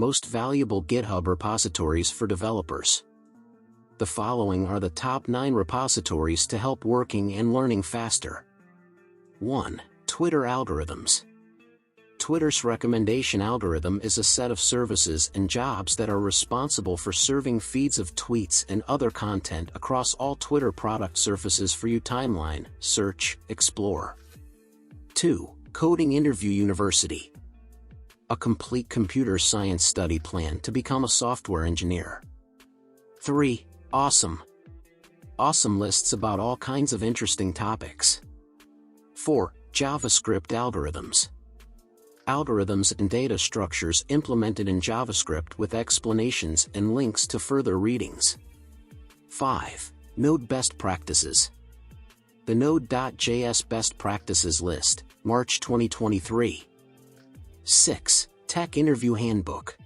most valuable GitHub repositories for developers. The following are the top 9 repositories to help working and learning faster. 1. Twitter algorithms. Twitter's recommendation algorithm is a set of services and jobs that are responsible for serving feeds of tweets and other content across all Twitter product surfaces for you: timeline, search, explore. 2. Coding Interview University. A complete computer science study plan to become a software engineer. 3. Awesome. Awesome lists about all kinds of interesting topics. 4. JavaScript algorithms. Algorithms and data structures implemented in JavaScript with explanations and links to further readings. 5. Node Best Practices. The Node.js Best Practices List, March 2023. 6. Tech Interview Handbook.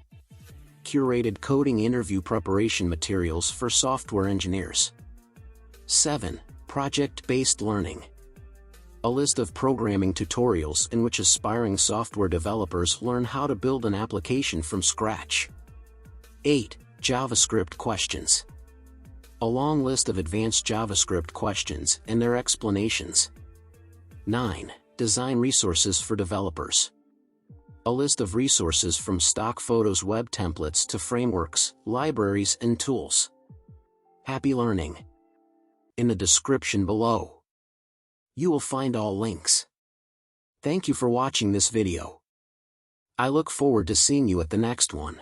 Curated coding interview preparation materials for software engineers. 7. Project-Based Learning. A list of programming tutorials in which aspiring software developers learn how to build an application from scratch. 8. JavaScript Questions. A long list of advanced JavaScript questions and their explanations. 9. Design Resources for Developers. A list of resources from stock photos, web templates to frameworks, libraries, and tools. Happy learning! In the description below, you will find all links. Thank you for watching this video. I look forward to seeing you at the next one.